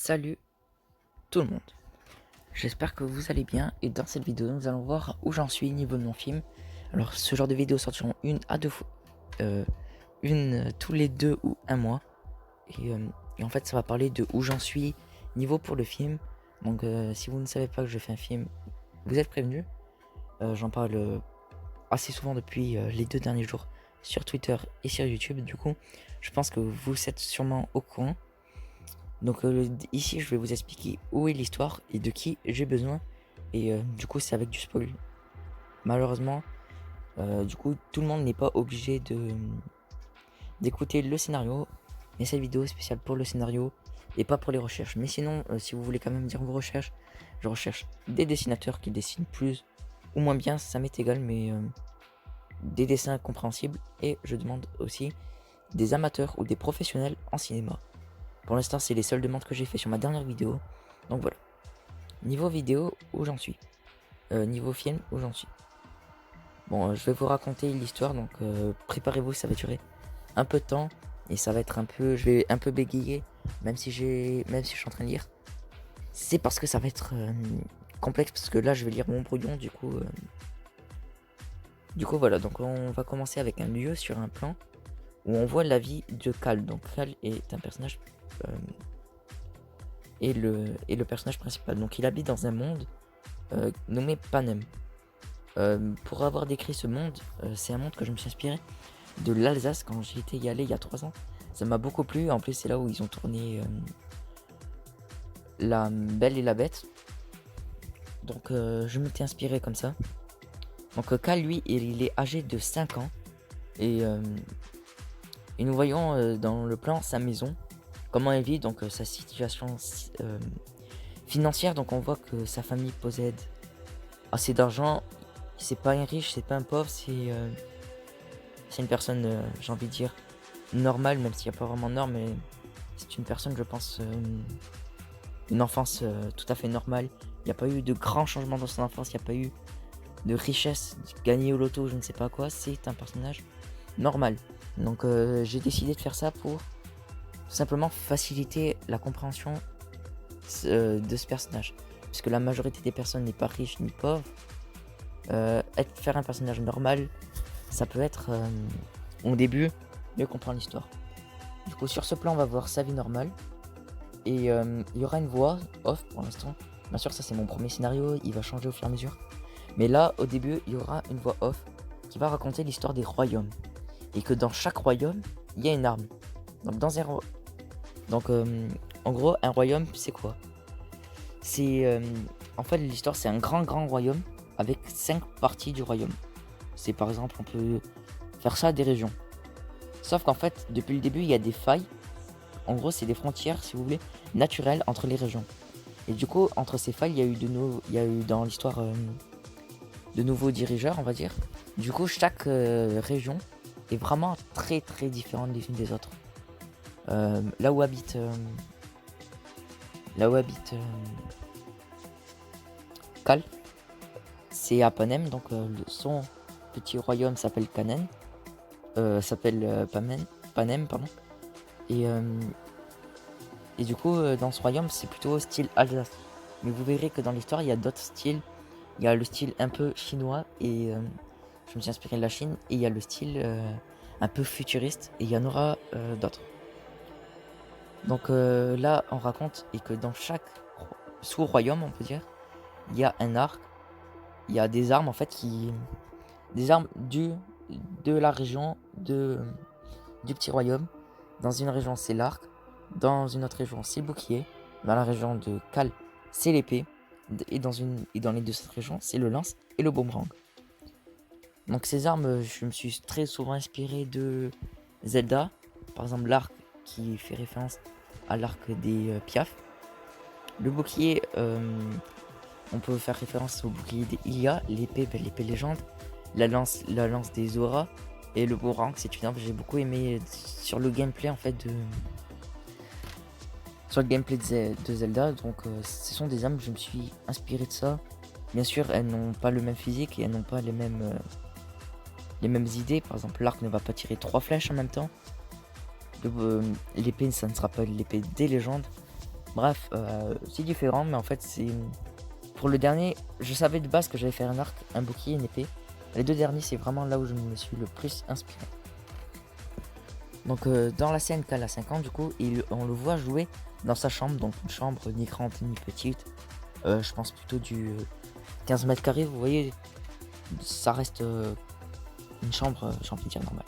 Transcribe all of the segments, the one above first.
Salut tout le monde, j'espère que vous allez bien et dans cette vidéo nous allons voir où j'en suis niveau de mon film. Alors ce genre de vidéos sortiront une à deux fois, tous les 2 ou un mois et en fait ça va parler de où j'en suis niveau pour le film. Donc si vous ne savez pas que je fais un film, vous êtes prévenus. J'en parle assez souvent depuis les 2 derniers jours sur Twitter et sur YouTube. Du coup je pense que vous êtes sûrement au courant. Donc ici je vais vous expliquer où est l'histoire et de qui j'ai besoin. Et du coup c'est avec du spoil. Malheureusement, du coup tout le monde n'est pas obligé d'écouter le scénario. Mais cette vidéo est spéciale pour le scénario et pas pour les recherches. Mais sinon, si vous voulez quand même dire vos recherches, je recherche des dessinateurs qui dessinent plus ou moins bien, ça m'est égal, mais des dessins compréhensibles. Et je demande aussi des amateurs ou des professionnels en cinéma. Pour l'instant, c'est les seules demandes que j'ai fait sur ma dernière vidéo. Donc voilà. Niveau vidéo, où j'en suis. Niveau film, où j'en suis. Bon, je vais vous raconter l'histoire, donc préparez-vous, ça va durer un peu de temps. Et ça va être un peu... Je vais un peu bégayer, même si je suis en train de lire. C'est parce que ça va être complexe, parce que là, je vais lire mon brouillon, du coup... Du coup, voilà, donc on va commencer avec un lieu sur un plan où on voit la vie de Cal. Donc Cal est un personnage... et le personnage principal. Donc il habite dans un monde nommé Panem. Pour avoir décrit ce monde, c'est un monde que je me suis inspiré de l'Alsace quand j'y étais y allé il y a 3 ans. Ça m'a beaucoup plu. En plus c'est là où ils ont tourné La Belle et la Bête. Donc je m'étais inspiré comme ça. Donc Cal lui il est âgé de 5 ans. Et nous voyons dans le plan sa maison. Comment elle vit, donc sa situation financière. Donc on voit que sa famille possède assez d'argent. C'est pas un riche, c'est pas un pauvre, c'est une personne, j'ai envie de dire, normale, même s'il n'y a pas vraiment de norme, mais c'est une personne, je pense, une enfance tout à fait normale. Il n'y a pas eu de grands changements dans son enfance, il n'y a pas eu de richesse, gagner au loto, je ne sais pas quoi. C'est un personnage normal. Donc j'ai décidé de faire ça pour tout simplement faciliter la compréhension de ce personnage. Puisque la majorité des personnes n'est pas riche ni pauvre. Faire un personnage normal, ça peut être au début mieux comprendre l'histoire. Du coup sur ce plan on va voir sa vie normale. Et il y aura une voix off pour l'instant. Bien sûr ça c'est mon premier scénario, il va changer au fur et à mesure. Mais là au début il y aura une voix off qui va raconter l'histoire des royaumes. Et que dans chaque royaume il y a une arme. Donc en gros un royaume c'est quoi? C'est en fait l'histoire c'est un grand royaume avec 5 parties du royaume. C'est par exemple on peut faire ça à des régions. Sauf qu'en fait depuis le début il y a des failles. En gros c'est des frontières si vous voulez naturelles entre les régions. Et du coup entre ces failles il y a eu dans l'histoire de nouveaux dirigeants on va dire. Du coup chaque région est vraiment très différente les unes des autres. Là où habite Cal, c'est à Panem, donc son petit royaume s'appelle Panem, Panem, pardon. Et du coup, dans ce royaume, c'est plutôt style Alsace. Mais vous verrez que dans l'histoire, il y a d'autres styles. Il y a le style un peu chinois, et je me suis inspiré de la Chine. Et il y a le style un peu futuriste, et il y en aura d'autres. Donc là, on raconte et que dans chaque sous-royaume, on peut dire, il y a un arc. Il y a des armes en fait des armes de la région du petit royaume. Dans une région c'est l'arc, dans une autre région c'est le bouclier, dans la région de Cal c'est l'épée, et dans les deux autres régions c'est le lance et le boomerang. Donc ces armes, je me suis très souvent inspiré de Zelda, par exemple l'arc qui fait référence à l'arc des Piaf. Le bouclier, on peut faire référence au bouclier des Ilia, l'épée légende, la lance des Zora, et le boomerang c'est une arme que j'ai beaucoup aimé sur le gameplay en fait de Zelda. Donc ce sont des armes, je me suis inspiré de ça. Bien sûr elles n'ont pas le même physique et elles n'ont pas les mêmes idées. Par exemple l'arc ne va pas tirer 3 flèches en même temps. L'épée ça ne sera pas l'épée des légendes. Bref, c'est différent, mais en fait, c'est pour le dernier, je savais de base que j'allais faire un arc, un bouclier, une épée. Les 2 derniers, c'est vraiment là où je me suis le plus inspiré. Donc dans la scène Cal a 5 ans, du coup, on le voit jouer dans sa chambre, donc une chambre ni grande ni petite. Je pense plutôt du 15 mètres carrés, vous voyez, ça reste une chambre, j'ai envie de dire normale.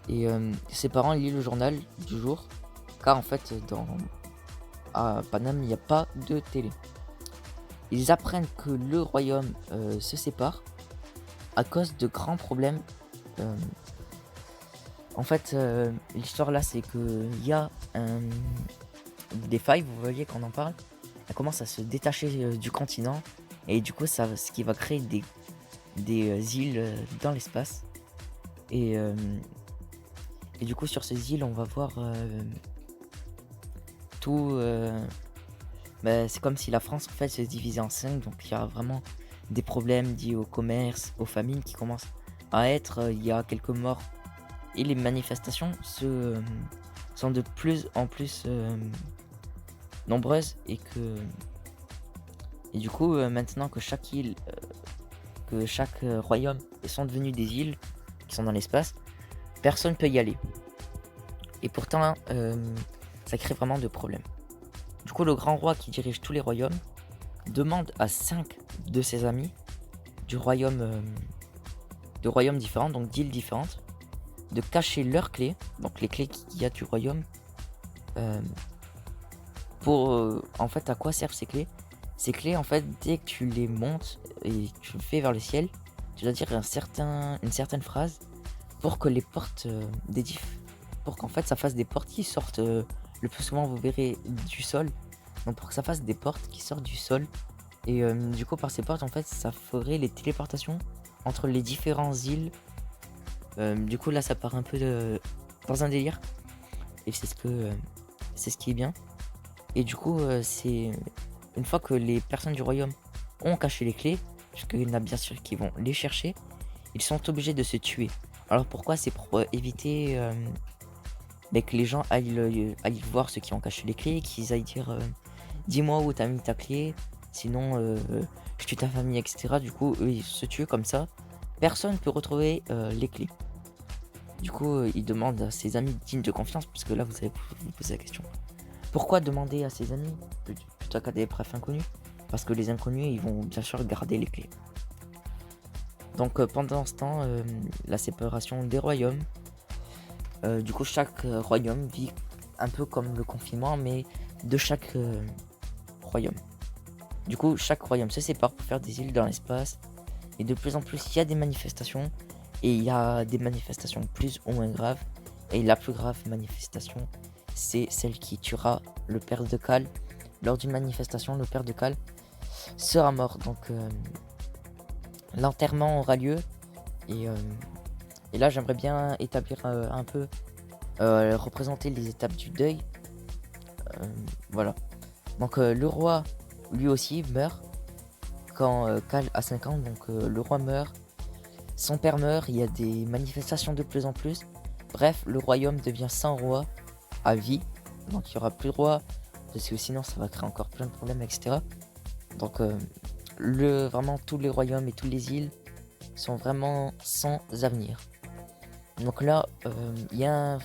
Et ses parents lisent le journal du jour, car en fait, à Paname, il n'y a pas de télé. Ils apprennent que le royaume se sépare à cause de grands problèmes. En fait, l'histoire là, c'est qu'il y a des failles, vous voyez qu'on en parle. Elle commence à se détacher du continent. Et du coup, ce qui va créer des îles dans l'espace. Et du coup, sur ces îles, on va voir tout. C'est comme si la France en fait se divisait en 5. Donc il y a vraiment des problèmes liés au commerce, aux famines qui commencent à être. Il y a quelques morts. Et les manifestations sont de plus en plus nombreuses. Et du coup, maintenant que chaque île, que chaque royaume sont devenus des îles qui sont dans l'espace, personne peut y aller. Et pourtant, ça crée vraiment de problèmes. Du coup, le grand roi qui dirige tous les royaumes demande à 5 de ses amis de royaumes différents, donc d'îles différentes, de cacher leurs clés, donc les clés qu'il y a du royaume. En fait, à quoi servent ces clés? Ces clés, en fait, dès que tu les montes et tu le fais vers le ciel, tu dois dire une certaine phrase pour que les portes pour qu'en fait ça fasse des portes qui sortent. Le plus souvent, vous verrez du sol. Donc pour que ça fasse des portes qui sortent du sol. Et du coup, par ces portes, en fait, ça ferait les téléportations entre les différentes îles. Du coup, là, ça part un peu dans un délire. Et c'est ce qui est bien. Et du coup, c'est une fois que les personnes du royaume ont caché les clés, parce qu'il y en a bien sûr qui vont les chercher, ils sont obligés de se tuer. Alors pourquoi? C'est pour éviter que les gens aillent voir ceux qui ont caché les clés, qu'ils aillent dire dis-moi où t'as mis ta clé, sinon je tue ta famille, etc. Du coup, eux, ils se tuent comme ça. Personne ne peut retrouver les clés. Du coup, il demande à ses amis dignes de confiance, parce que là, vous allez vous poser la question. Pourquoi demander à ses amis plutôt qu'à des brefs inconnus? Parce que les inconnus, ils vont bien sûr garder les clés. Donc pendant ce temps, la séparation des royaumes. Du coup, chaque royaume vit un peu comme le confinement, mais de chaque royaume. Du coup, chaque royaume se sépare pour faire des îles dans l'espace. Et de plus en plus, il y a des manifestations. Et il y a des manifestations plus ou moins graves. Et la plus grave manifestation, c'est celle qui tuera le père de Cal. Lors d'une manifestation, le père de Cal sera mort. Donc, l'enterrement aura lieu. Et là, j'aimerais bien établir un peu, représenter les étapes du deuil. Voilà. Donc, le roi, lui aussi, meurt quand Cal a 5 ans. Donc, le roi meurt. Son père meurt, il y a des manifestations de plus en plus. Bref, le royaume devient sans roi à vie. Donc il n'y aura plus de roi, parce que sinon ça va créer encore plein de problèmes, etc. Donc vraiment tous les royaumes et toutes les îles sont vraiment sans avenir. Donc là, il y a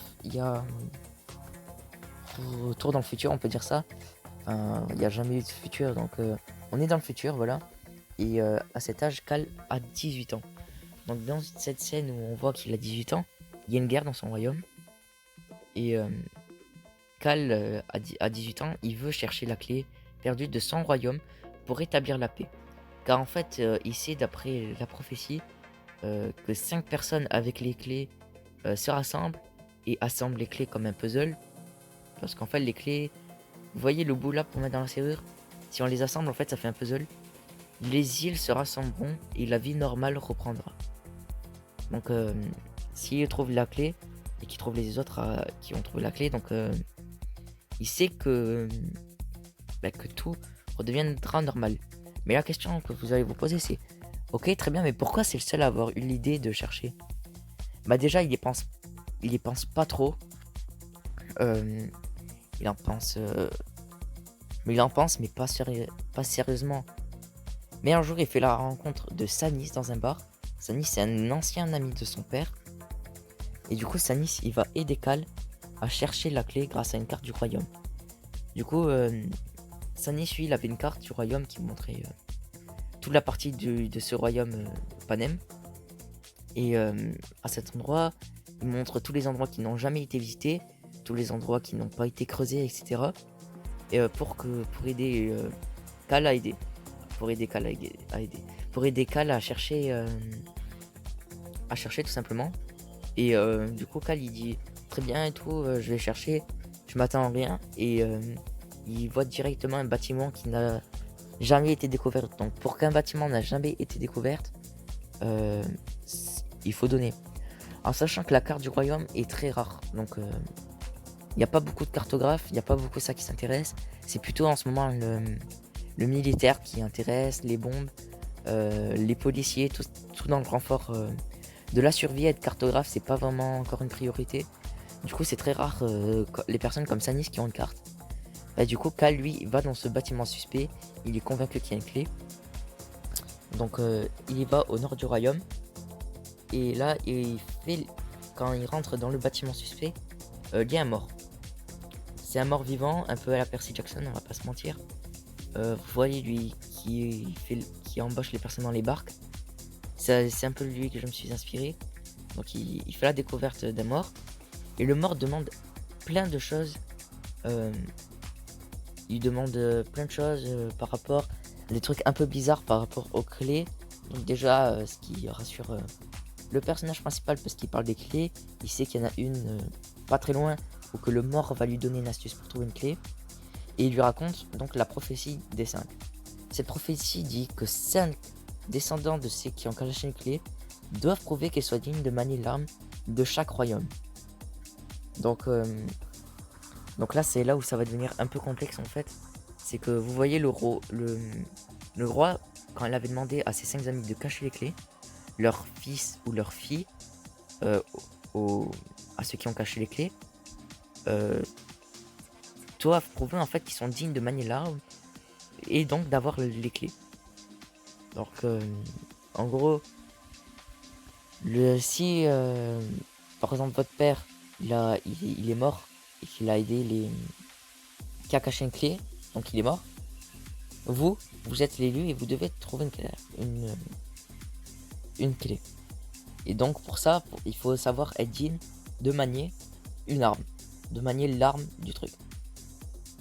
retour dans le futur, on peut dire ça. Il n'y a jamais eu de futur, donc on est dans le futur, voilà. Et à cet âge, Cal a 18 ans. Donc dans cette scène où on voit qu'il a 18 ans, il y a une guerre dans son royaume. Et Cal a 18 ans, il veut chercher la clé perdue de son royaume pour rétablir la paix. Car en fait, il sait d'après la prophétie que 5 personnes avec les clés se rassemblent et assemblent les clés comme un puzzle. Parce qu'en fait, les clés, vous voyez le bout là pour mettre dans la serrure? Si on les assemble, en fait, ça fait un puzzle. Les îles se rassembleront et la vie normale reprendra. Donc, s'il trouve la clé et qu'il trouve les autres qui ont trouvé la clé, donc il sait que tout redeviendra normal. Mais la question que vous allez vous poser, c'est ok, très bien, mais pourquoi c'est le seul à avoir eu l'idée de chercher? Déjà, il y pense pas trop. Il en pense Mais il en pense, mais pas sérieusement. Mais un jour, il fait la rencontre de Sanis dans un bar. Sanis, c'est un ancien ami de son père. Et du coup, Sanis, il va aider Cal à chercher la clé grâce à une carte du royaume. Du coup, Sanis, lui, il avait une carte du royaume qui montrait toute la partie de ce royaume Panem. Et à cet endroit, il montre tous les endroits qui n'ont jamais été visités, tous les endroits qui n'ont pas été creusés, etc. Et pour aider Cal à aider. Pour aider Cal à aider. Pour aider Cal à chercher tout simplement. Et du coup, Cal il dit très bien et tout, je vais chercher, je m'attends à rien. Et il voit directement un bâtiment qui n'a jamais été découvert. Donc pour qu'un bâtiment n'a jamais été découvert, il faut donner. En sachant que la carte du royaume est très rare. Donc il n'y a pas beaucoup de cartographes, il n'y a pas beaucoup ça qui s'intéresse. C'est plutôt en ce moment le militaire qui intéresse, les bombes, les policiers, tout dans le renfort de la survie. Être cartographe, c'est pas vraiment encore une priorité. Du coup, c'est très rare les personnes comme Sanis qui ont une carte. Bah, du coup, Cal, lui, va dans ce bâtiment suspect. Il est convaincu qu'il y a une clé. Donc, il y va au nord du royaume. Et là, quand il rentre dans le bâtiment suspect, il y a un mort. C'est un mort vivant, un peu à la Percy Jackson, on va pas se mentir. Vous voyez lui qui embauche les personnes dans les barques. C'est un peu lui que je me suis inspiré. Donc il fait la découverte d'un mort. Et le mort demande plein de choses. Il demande plein de choses par rapport à des trucs un peu bizarres par rapport aux clés. Donc déjà, ce qui rassure le personnage principal parce qu'il parle des clés. Il sait qu'il y en a une pas très loin ou que le mort va lui donner une astuce pour trouver une clé. Et il lui raconte donc la prophétie des 5. Cette prophétie dit que 5 descendants de ceux qui ont caché une clé doivent prouver qu'elle soit digne de manier l'arme de chaque royaume. Donc là, c'est là où ça va devenir un peu complexe en fait. C'est que vous voyez le roi, quand il avait demandé à ses 5 amis de cacher les clés, leur fils ou leur fille, à ceux qui ont caché les clés, doivent prouver en fait qu'ils sont dignes de manier l'arme et donc d'avoir les clés. Donc en gros, si par exemple votre père il est mort et qu'il a aidé qui a caché une clé, donc il est mort, vous êtes l'élu et vous devez trouver une clé. Et donc pour ça, il faut savoir être digne de manier une arme, de manier l'arme du truc.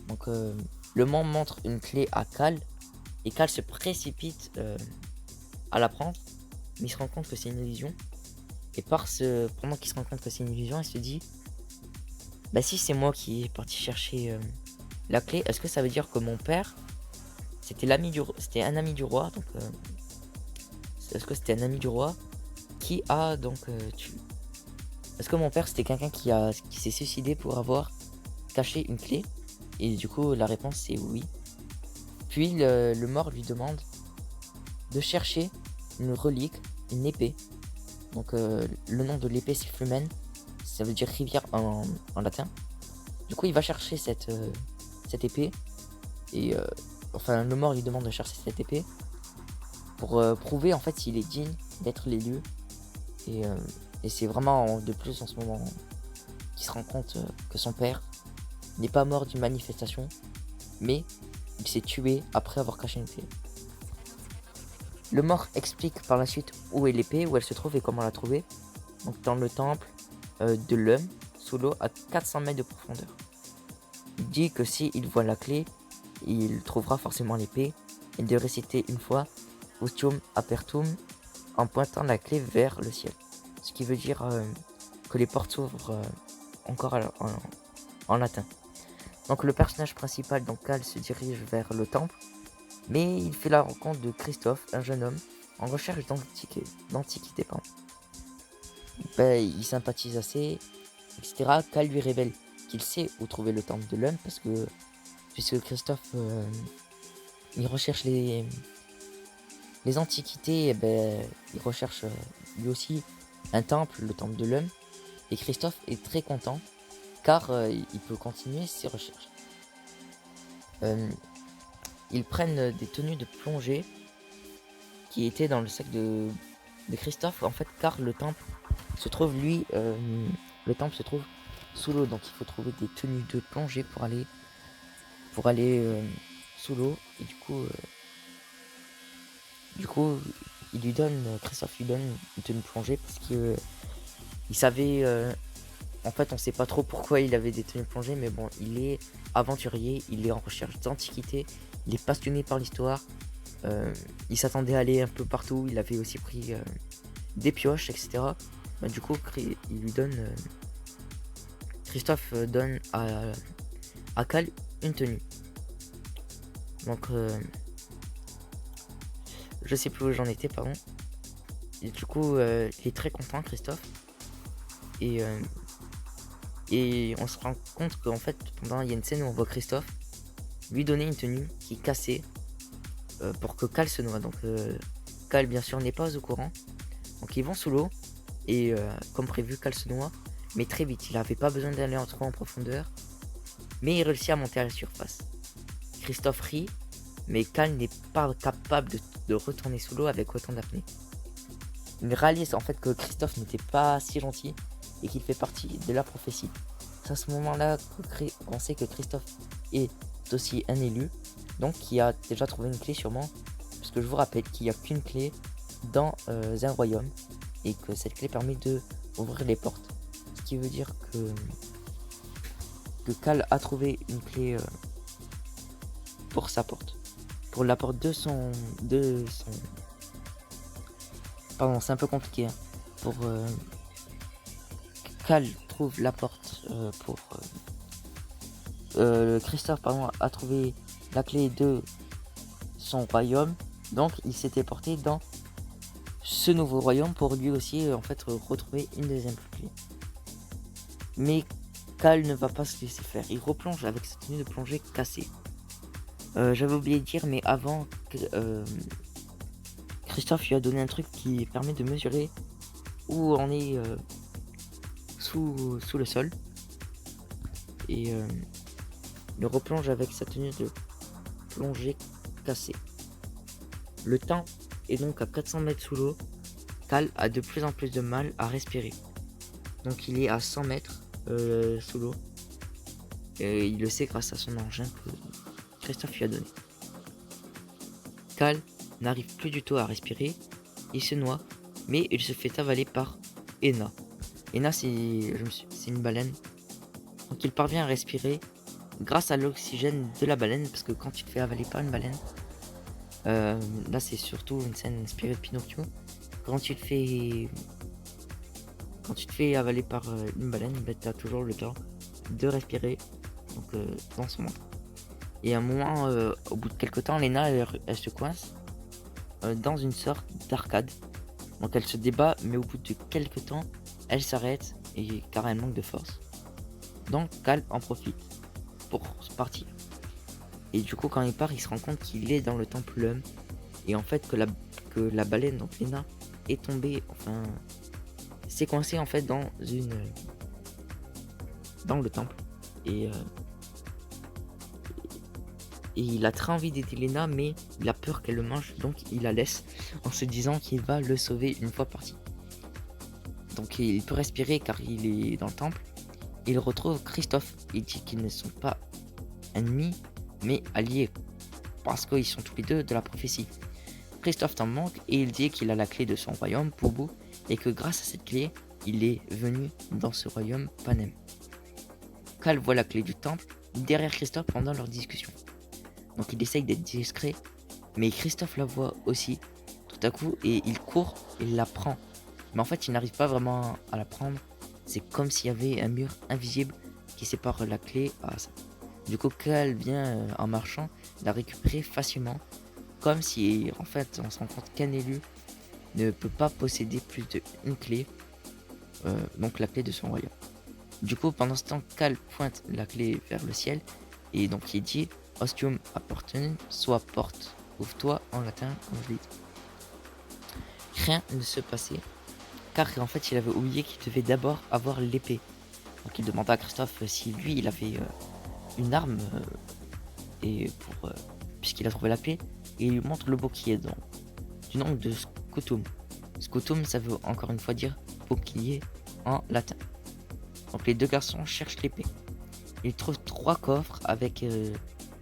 Donc le monde montre une clé à Cal et Cal se précipite à la prendre, mais il se rend compte que c'est une illusion. Et pendant qu'il se rend compte que c'est une illusion, il se dit bah si c'est moi qui est parti chercher la clé, est-ce que ça veut dire que mon père c'était un ami du roi, donc est-ce que c'était un ami du roi qui a donc tué. Est-ce que mon père c'était quelqu'un qui s'est suicidé pour avoir caché une clé? Et du coup la réponse c'est oui. Puis le mort lui demande de chercher une relique, une épée. Donc le nom de l'épée c'est Flumen, ça veut dire rivière en latin. Du coup il va chercher cette épée. Et enfin le mort lui demande de chercher cette épée pour prouver en fait s'il est digne d'être l'élu. Et c'est vraiment de plus en ce moment qu'il se rend compte que son père n'est pas mort d'une manifestation, mais il s'est tué après avoir caché une clé. Le mort explique par la suite où est l'épée, où elle se trouve et comment la trouver. Donc dans le temple de l'homme, sous l'eau à 400 mètres de profondeur. Il dit que s'il voit la clé, il trouvera forcément l'épée et de réciter une fois Ustium Apertum en pointant la clé vers le ciel. Ce qui veut dire que les portes s'ouvrent encore en latin. Donc le personnage principal, donc Cal, se dirige vers le temple, mais il fait la rencontre de Christophe, un jeune homme en recherche d'antiquité. Il sympathise assez, etc. Cal lui révèle qu'il sait où trouver le temple de l'homme puisque Christophe il recherche les antiquités, et il recherche lui aussi un temple, le temple de l'homme. Et Christophe est très content car il peut continuer ses recherches. ils prennent des tenues de plongée qui étaient dans le sac de Christophe, en fait, car le temple se trouve, le temple se trouve sous l'eau, donc il faut trouver des tenues de plongée pour aller sous l'eau. Et du coup, Christophe lui donne une tenue de plongée parce que il savait, en fait, on sait pas trop pourquoi il avait des tenues de plongée, mais bon, il est aventurier, il est en recherche d'antiquité, il est passionné par l'histoire. Il s'attendait à aller un peu partout, il avait aussi pris des pioches, etc. Bah, du coup, Christophe donne à Cal une tenue. Donc, je sais plus où j'en étais, pardon. Et du coup, il est très content, Christophe. Et on se rend compte qu'en fait, il y a une scène où on voit Christophe lui donner une tenue qui est cassée pour que Cal se noie. Donc, Cal, bien sûr, n'est pas au courant. Donc, ils vont sous l'eau. Et comme prévu, Cal se noie. Mais très vite, il n'avait pas besoin d'aller trop en profondeur. Mais il réussit à monter à la surface. Christophe rit, mais Cal n'est pas capable de retourner sous l'eau avec autant d'apnée. Il réalise en fait que Christophe n'était pas si gentil et qu'il fait partie de la prophétie. C'est à ce moment-là qu'on sait que Christophe est aussi un élu, donc qui a déjà trouvé une clé sûrement, parce que je vous rappelle qu'il n'y a qu'une clé dans un royaume et que cette clé permet d'ouvrir les portes. Ce qui veut dire que Cal a trouvé une clé pour sa porte. Pour la porte de son... Pardon, c'est un peu compliqué. Hein. Pour Cal trouve la porte pour... Christophe a trouvé la clé de son royaume. Donc il s'était porté dans ce nouveau royaume pour lui aussi en fait retrouver une deuxième clé. Mais Cal ne va pas se laisser faire. Il replonge avec sa tenue de plongée cassée. J'avais oublié de dire, mais avant, Christophe lui a donné un truc qui permet de mesurer où on est sous le sol. Et il replonge avec sa tenue de plongée cassée. Le temps est donc à 400 mètres sous l'eau. Cal a de plus en plus de mal à respirer. Donc il est à 100 mètres sous l'eau. Et il le sait grâce à son engin que Christophe lui a donné. Cal n'arrive plus du tout à respirer, il se noie, mais il se fait avaler par Enna. Enna, c'est une baleine. Donc il parvient à respirer grâce à l'oxygène de la baleine, parce que quand tu te fais avaler par une baleine, là c'est surtout une scène inspirée de Pinocchio. Quand tu te fais avaler par une baleine, tu as toujours le temps de respirer dans son ventre. Et à un moment, au bout de quelques temps, Lena elle se coince dans une sorte d'arcade. Donc elle se débat, mais au bout de quelques temps, elle s'arrête car elle manque de force. Donc Cal en profite pour partir. Et du coup, quand il part, il se rend compte qu'il est dans le temple Lum. Et en fait, que la baleine, donc Lena, est tombée, s'est coincée en fait dans le temple. Et il a très envie d'aider Lena, mais il a peur qu'elle le mange, donc il la laisse en se disant qu'il va le sauver une fois parti. Donc il peut respirer car il est dans le temple. Il retrouve Christophe. Il dit qu'ils ne sont pas ennemis, mais alliés, parce qu'ils sont tous les deux de la prophétie. Christophe t'en manque et il dit qu'il a la clé de son royaume, Poubou, et que grâce à cette clé, il est venu dans ce royaume Panem. Cal voit la clé du temple derrière Christophe pendant leur discussion. Donc il essaye d'être discret, mais Christophe la voit aussi tout à coup et il court et il la prend. Mais en fait il n'arrive pas vraiment à la prendre. C'est comme s'il y avait un mur invisible qui sépare la clé à ça. Du coup Cal vient en marchant la récupérer facilement. Comme si en fait on se rend compte qu'un élu ne peut pas posséder plus d'une clé. Donc la clé de son royaume. Du coup pendant ce temps Cal pointe la clé vers le ciel. Et donc il dit Ostium apportunum, soit porte, ouvre-toi en latin, comme je l'ai dit. Rien ne se passait, car en fait il avait oublié qu'il devait d'abord avoir l'épée. Donc il demanda à Christophe si lui il avait une arme et puisqu'il a trouvé la clé, et il lui montre le beau qui est dedans, du nom de Scutum. Scutum, ça veut encore une fois dire bouclier en latin. Donc les deux garçons cherchent l'épée. Ils trouvent 3 coffres avec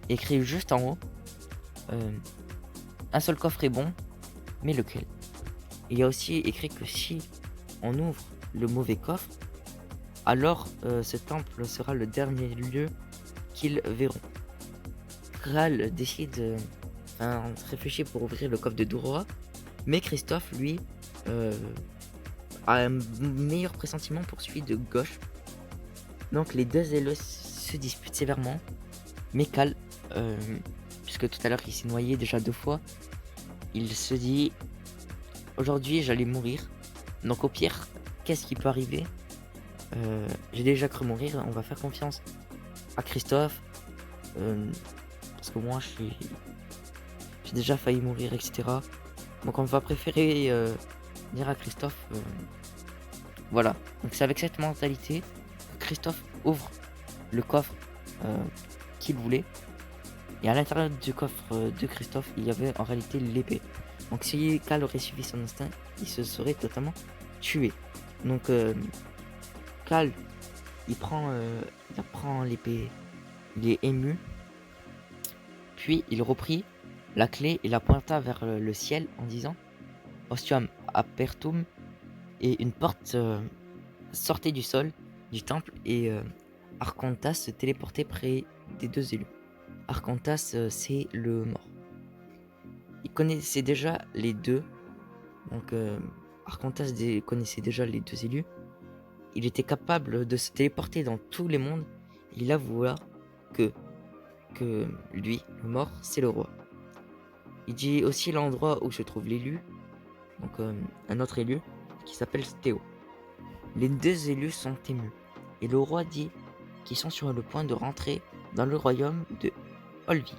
écrit juste en haut un seul coffre est bon, mais lequel? Il y a aussi écrit que si on ouvre le mauvais coffre, alors ce temple sera le dernier lieu qu'ils verront. Kral décide, réfléchit pour ouvrir le coffre de Doroa, mais Christophe, lui, a un meilleur pressentiment pour celui de gauche. Donc les deux élèves se disputent sévèrement, mais Cal, puisque tout à l'heure il s'est noyé déjà 2 fois, il se dit aujourd'hui j'allais mourir, donc au pire, qu'est-ce qui peut arriver? J'ai déjà cru mourir, on va faire confiance à Christophe, parce que moi j'ai déjà failli mourir, etc. Donc on va préférer dire à Christophe, voilà. Donc c'est avec cette mentalité que Christophe ouvre le coffre qu'il voulait, et à l'intérieur du coffre de Christophe il y avait en réalité l'épée. Donc si Cal aurait suivi son instinct, il se serait totalement tué. Donc Cal, il prend l'épée, il est ému, puis il reprit la clé et la pointa vers le ciel en disant Ostium apertum, et une porte sortait du sol du temple, et Arkantas se téléportait près des 2 élus. Arkantas, c'est le mort. Il connaissait déjà les deux, donc Arkantas connaissait déjà les 2 élus. Il était capable de se téléporter dans tous les mondes. Il avoua que lui, le mort, c'est le roi. Il dit aussi l'endroit où se trouve l'élu, donc un autre élu qui s'appelle Théo. Les 2 élus sont émus, et le roi dit qu'ils sont sur le point de rentrer dans le royaume de Olvi.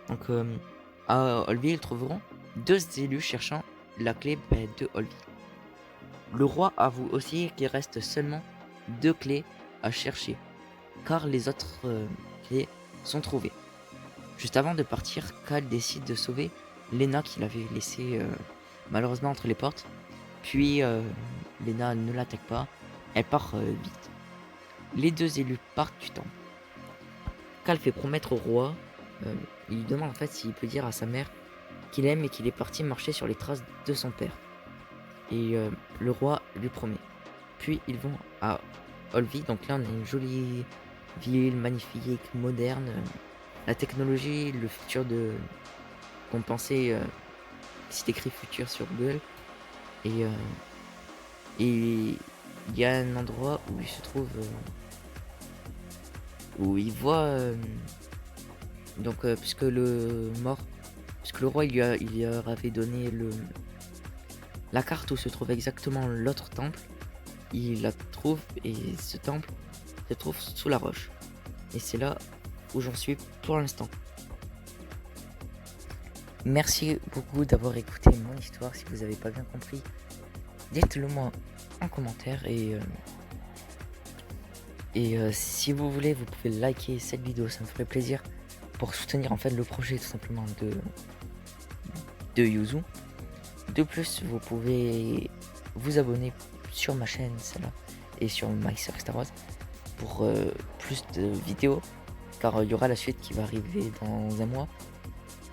Donc à Olvi, ils trouveront 2 élus cherchant la clé de Olvi. Le roi avoue aussi qu'il reste seulement 2 clés à chercher, car les autres clés sont trouvées. Juste avant de partir, Cal décide de sauver Lena qu'il avait laissée malheureusement entre les portes. Puis Lena ne l'attaque pas, elle part vite. Les 2 élus partent du temple. Cal fait promettre au roi, il lui demande en fait s'il peut dire à sa mère qu'il aime et qu'il est parti marcher sur les traces de son père. Et le roi lui promet. Puis ils vont à Olvi, donc là on a une jolie ville, magnifique, moderne. La technologie, le futur qu'on pensait, c'est écrit futur sur Google. Et il y a un endroit où il se trouve, où il voit, puisque le roi il leur avait donné la carte où se trouve exactement l'autre temple, il la trouve, et ce temple se trouve sous la roche. Et c'est là où j'en suis pour l'instant. Merci beaucoup d'avoir écouté mon histoire. Si vous n'avez pas bien compris, dites-le moi en commentaire, et si vous voulez, vous pouvez liker cette vidéo, ça me ferait plaisir pour soutenir en fait le projet tout simplement de Yuzu. De plus, vous pouvez vous abonner sur ma chaîne, celle-là, et sur MySir Star Wars pour plus de vidéos, car il y aura la suite qui va arriver dans un mois.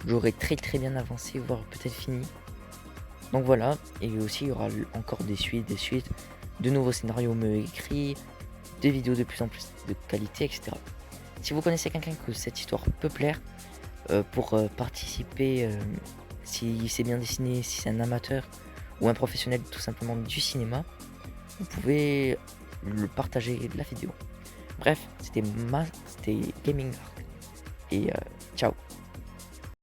J'aurai très bien avancé, voire peut-être fini. Donc voilà, et aussi il y aura encore des suites, de nouveaux scénarios me écrits, des vidéos de plus en plus de qualité, etc. Si vous connaissez quelqu'un que cette histoire peut plaire, pour participer, si c'est bien dessiné, si c'est un amateur ou un professionnel tout simplement du cinéma, vous pouvez le partager de la vidéo. Bref, c'était Gaming Arc, et ciao.